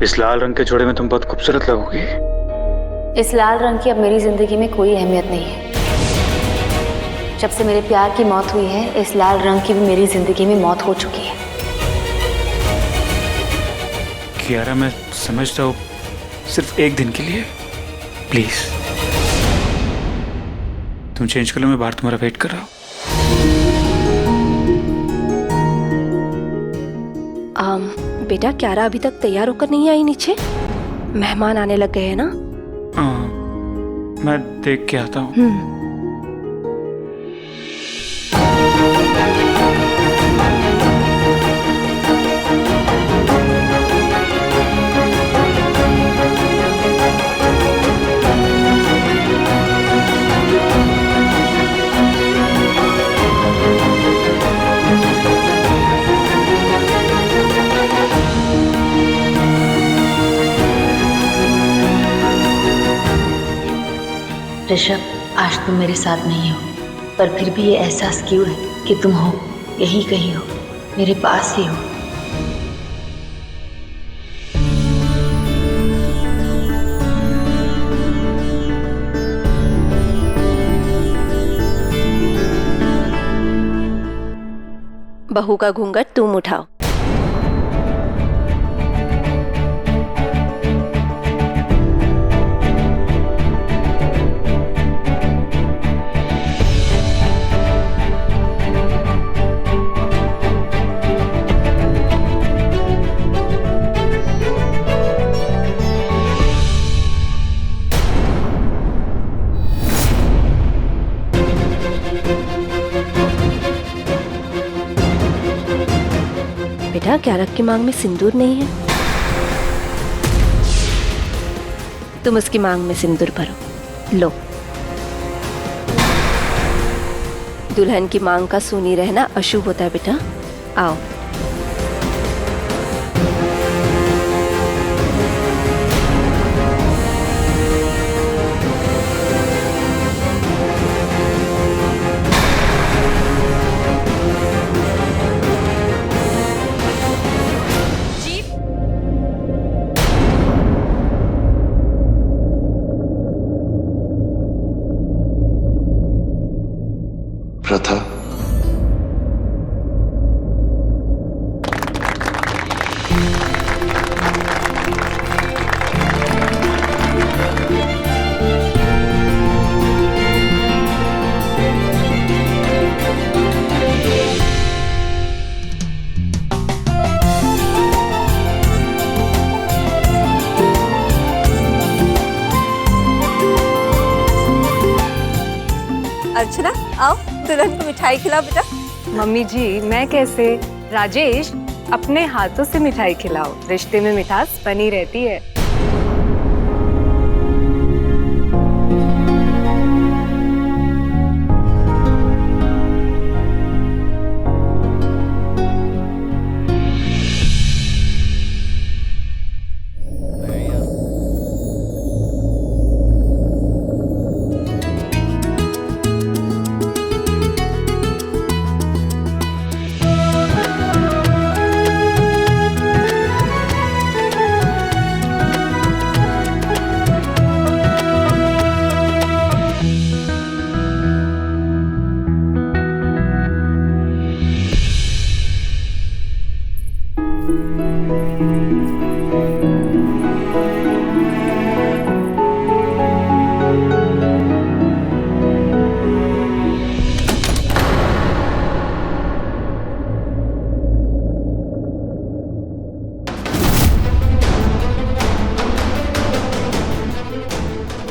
इस लाल रंग के जोड़े में तुम बहुत खूबसूरत लगोगी। इस लाल रंग की अब मेरी जिंदगी में कोई अहमियत नहीं है। जब से मेरे प्यार की मौत हुई है, इस लाल रंग की भी मेरी जिंदगी में मौत हो चुकी है। कियारा, मैं समझता हूँ, सिर्फ एक दिन के लिए प्लीज तुम चेंज कर लो, मैं बाहर तुम्हारा वेट कर रहा हूँ। बेटा, क्यारा अभी तक तैयार होकर नहीं आई नीचे? मेहमान आने लग गए हैं ना? मैं देख के आता हूँ। ऋषभ, आज तुम मेरे साथ नहीं हो, पर फिर भी ये एहसास क्यों है कि तुम हो, यही कहीं हो, मेरे पास ही हो। बहू का घूंघट तुम उठाओ। बेटा, क्यारा की मांग में सिंदूर नहीं है? तुम उसकी मांग में सिंदूर भरो। लो। दुल्हन की मांग का सूनी रहना अशुभ होता है बेटा। आओ। प्रथा, अर्चना, आओ, दुल्हन को मिठाई खिलाओ बेटा। मम्मी जी, मैं कैसे? राजेश, अपने हाथों से मिठाई खिलाओ, रिश्ते में मिठास बनी रहती है।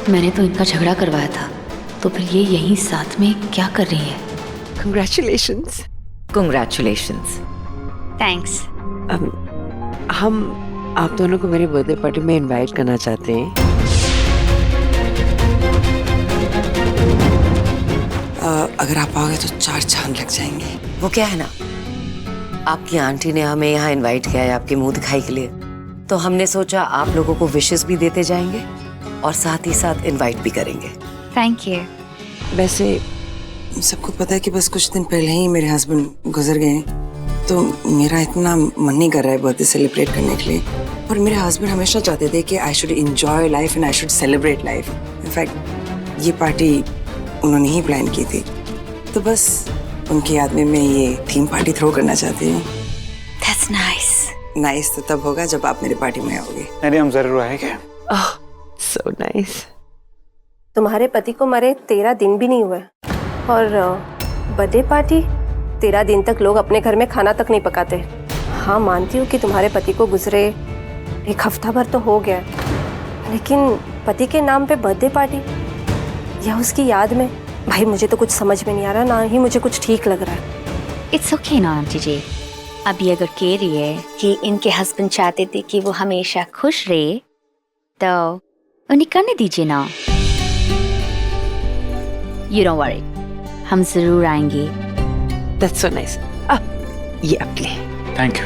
मैंने तो इनका झगड़ा करवाया था, तो फिर ये यहीं साथ में क्या कर रही है? Congratulations. Congratulations. थैंक्स। हम आप दोनों को मेरे बर्थडे पार्टी में इनवाइट करना चाहते हैं। अगर आप आओगे तो 4 चांद लग जाएंगे। वो क्या है ना, आपकी आंटी ने हमें यहाँ इनवाइट किया है आपके मुंह दिखाई के लिए, तो हमने सोचा आप लोगों को विशेस भी देते जाएंगे और साथ ही साथ इनवाइट भी करेंगे। Thank you. वैसे सबको पता है कि बस कुछ दिन पहले ही मेरे हस्बैंड गुजर गए, तो मेरा इतना मन नहीं कर रहा है बर्थडे सेलिब्रेट करने के लिए। पर मेरे हस्बैंड हमेशा चाहते थे कि I should enjoy life and I should celebrate life. In fact ये पार्टी उन्होंने ही प्लान की थी, तो बस उनकी याद में मैं ये थीम पार्टी थ्रो करना चाहती हूँ। That's nice. नाइस तो तब होगा जब आप मेरी पार्टी में आओगे। अरे हम जरूर आएंगे। So nice. तुम्हारे पति को मरे 13 दिन भी नहीं हुए और बर्थडे पार्टी 13 दिन तक लोग अपने घर में खाना तक नहीं पकाते। हाँ मानती हूँ कि तुम्हारे पति को गुजरे 1 हफ्ता भर तो हो गया, लेकिन पति के नाम पे बर्थडे पार्टी या उसकी याद में, भाई मुझे तो कुछ समझ में नहीं आ रहा, ना ही मुझे कुछ ठीक लग रहा है। इट्स ओके ना आंटी जी, अभी अगर कह रही है कि इनके हस्बैंड चाहते थे कि वो हमेशा खुश रहे तो उन्हें करने दीजिए ना। यू डोंट वरी, हम जरूर आएंगे। That's so nice. ये आप ले। Thank you.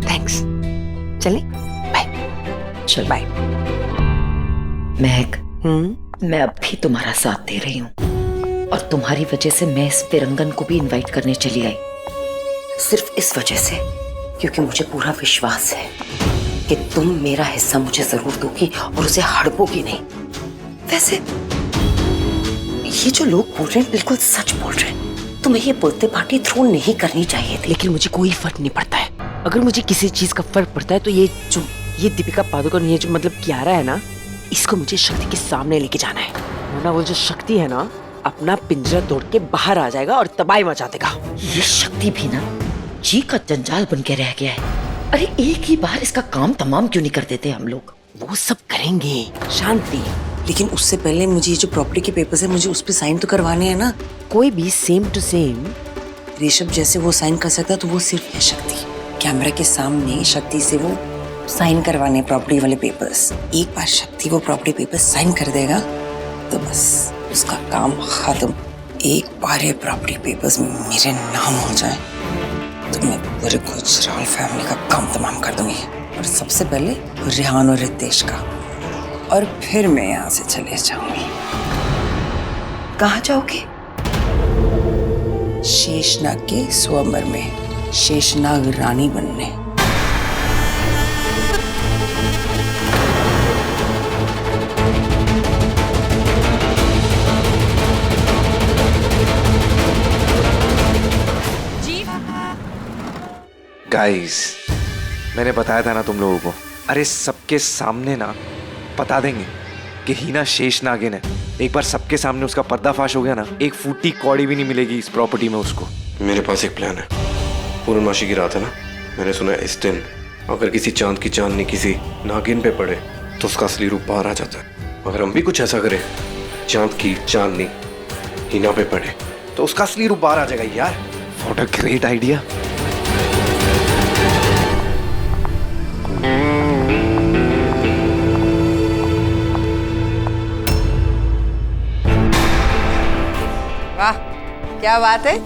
थैंक्स। चले बाय। चल बाय। महक, मैं अब भी तुम्हारा साथ दे रही हूँ और तुम्हारी वजह से मैं इस फिरंगन को भी इनवाइट करने चली आई, सिर्फ इस वजह से क्योंकि मुझे पूरा विश्वास है कि तुम मेरा हिस्सा मुझे जरूर दोगी और उसे हड़पोगी नहीं। वैसे ये जो लोग बोल रहे हैं बिल्कुल सच बोल रहे हैं, तुम्हें ये बर्थडे पार्टी थ्रो नहीं करनी चाहिए थी। लेकिन मुझे कोई फर्क नहीं पड़ता है। अगर मुझे किसी चीज का फर्क पड़ता है तो ये दीपिका पादुकोण, ये जो मतलब कियारा है ना, इसको मुझे शक्ति के सामने लेके जाना है, वरना वो जो शक्ति है ना अपना पिंजरा तोड़ के बाहर आ जाएगा और तबाही मचा देगा। ये शक्ति भी ना जी का जंजाल बन के रह गया है। अरे एक ही बार इसका काम तमाम क्यों नहीं कर देते हम लोग? वो सब करेंगे, शांति। लेकिन उससे पहले मुझे ये जो प्रॉपर्टी के पेपर्स है मुझे उस पर साइन तो करवाने हैं ना। कोई भी सेम टू सेम ऋषभ जैसे वो साइन कर सकता तो वो सिर्फ है शक्ति। कैमरा के सामने शक्ति से वो साइन करवाने प्रॉपर्टी वाले पेपर्स। एक बार शक्ति वो प्रॉपर्टी पेपर्स साइन कर देगा तो बस उसका काम खत्म। एक बार ये प्रॉपर्टी पेपर्स में मेरे नाम हो जाए तो मैं पूरे गुजराल फैमिली का काम तमाम कर दूंगी, और सबसे पहले रेहान और रितेश का, और फिर मैं यहाँ से चले जाऊंगी। कहाँ जाओगे? शेषनाग के स्वयंवर में शेषनाग रानी बनने। गाइस, मैंने बताया था ना तुम लोगों को, अरे सबके सामने ना बता देंगे कि हीना शेषनागिन है। एक बार सबके सामने उसका पर्दाफाश हो गया ना, एक फूटी कौड़ी भी नहीं मिलेगी इस प्रॉपर्टी में उसको। मेरे पास एक प्लान है। पूर्णमासी की रात है ना, मैंने सुना है इस दिन अगर किसी चांद की चांदनी किसी नागिन पे पड़े तो उसका असली रूप बाहर आ जाता है। अगर हम भी कुछ ऐसा करें, चांद की चांदनी हीना पे पड़े तो उसका असली रूप बाहर आ जाएगा यार। What a great idea. वाह, क्या बात है,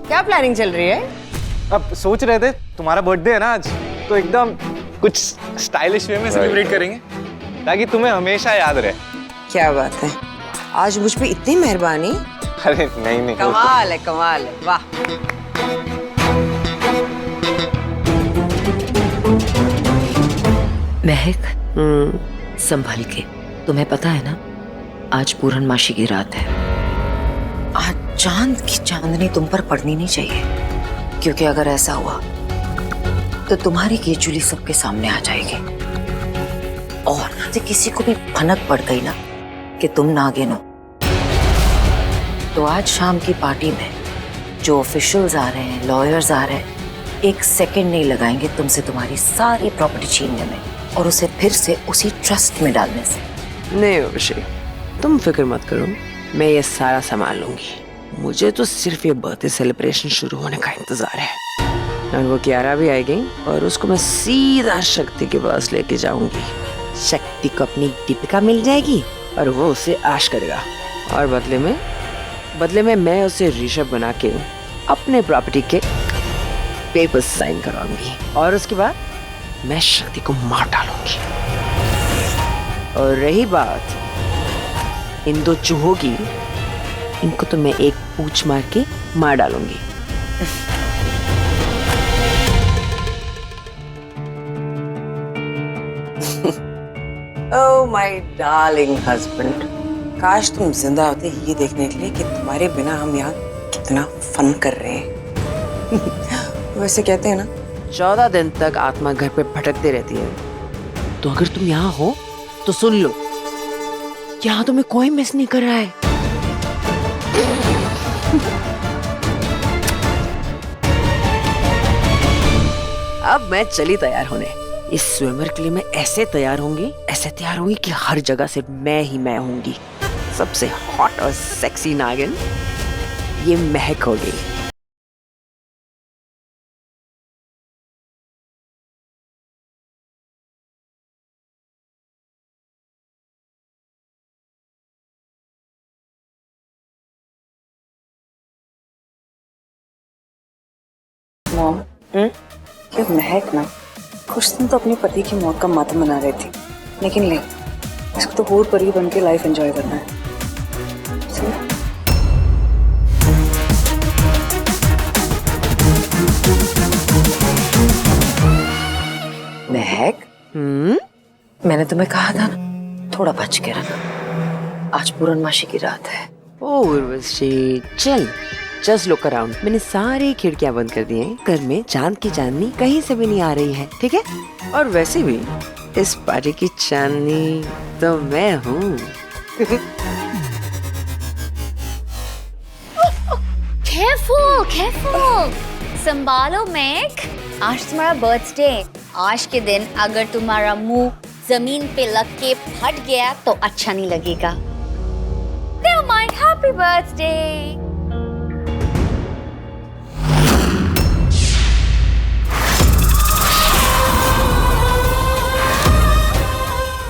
क्या प्लानिंग चल रही है? अब सोच रहे थे तुम्हारा बर्थडे है ना आज, तो एकदम कुछ स्टाइलिश वे में सेलिब्रेट करेंगे ताकि तुम्हें हमेशा याद रहे। क्या बात है, आज मुझ पे इतनी मेहरबानी। अरे नहीं कमाल है, वाह। महक, संभल के। तुम्हें पता है ना आज पूर्णमासी की रात है। आज चांद की चांदनी तुम पर पड़नी नहीं चाहिए, क्योंकि अगर ऐसा हुआ तो तुम्हारी केचुली सबके सामने आ जाएगी, और यदि किसी को भी भनक पड़ गई ना कि तुम नागिन हो, तो आज शाम की पार्टी में जो ऑफिशियल्स आ रहे हैं, लॉयर्स आ रहे हैं, 1 सेकंड नहीं लगाएंगे तुमसे तुम्हारी सारी प्रॉपर्टी छीनने में और उसे फिर से उसी ट्रस्ट में डालने से। नहीं अभिषेक, तुम फिक्र मत करो, मैं ये सारा संभाल लूंगी। मुझे तो सिर्फ ये बर्थडे सेलिब्रेशन शुरू होने का इंतजार है, और वो कियारा भी आएगी और उसको मैं सीधा शक्ति के पास लेके जाऊंगी। शक्ति को अपनी दीपिका मिल जाएगी और वो उसे आश करेगा, और बदले में मैं उसे ऋषभ बना के अपने प्रॉपर्टी के पेपर्स साइन करवाऊंगी, और उसके बाद मैं शक्ति को मार डालूंगी। और रही बात इन 2 चूहों की, इनको तो मैं एक पूंछ मार के मार डालूंगी। ओह माय डार्लिंग हस्बैंड, काश तुम जिंदा होते ये देखने के लिए कि तुम्हारे बिना हम यहाँ कितना फन कर रहे हैं। वैसे कहते हैं ना, 14 दिन तक आत्मा घर पे भटकती रहती है। तो अगर तुम यहाँ हो तो सुन लो, यहाँ तुम्हें कोई मिस नहीं कर रहा है। अब मैं चली तैयार होने। इस स्विमर के लिए मैं ऐसे तैयार होंगी कि हर जगह से मैं ही मैं होंगी। सबसे हॉट और सेक्सी नागिन ये महक होगी। मॉम, ये महक ना कुछ दिन तो अपने पति की मौत का मातम मना रही थी, लेकिन ले इसको तो हूर परी बन के लाइफ एंजॉय करना है। महक, मैंने तुम्हें कहा था ना, थोड़ा बच के रहना। आज पूर्णमासी की रात है। ओ उर्वशी, चल जस्ट लुक अराउंड। मैंने सारी खिड़कियां बंद कर दी हैं। घर में चांद की चांदनी कहीं से भी नहीं आ रही है, ठीक है? और वैसे भी इस पार्टी की चांदनी तो मैं हूँ। केयरफुल केयरफुल, संभालो मैक। आज तुम्हारा बर्थडे। आज के दिन अगर तुम्हारा मुंह जमीन पे लग के फट गया तो अच्छा नहीं लगेगा। Never mind, happy birthday।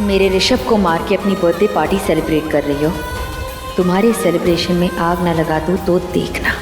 मेरे ऋषभ को मार के अपनी बर्थडे पार्टी सेलिब्रेट कर रही हो। तुम्हारे सेलिब्रेशन में आग ना लगा दूं तो देखना।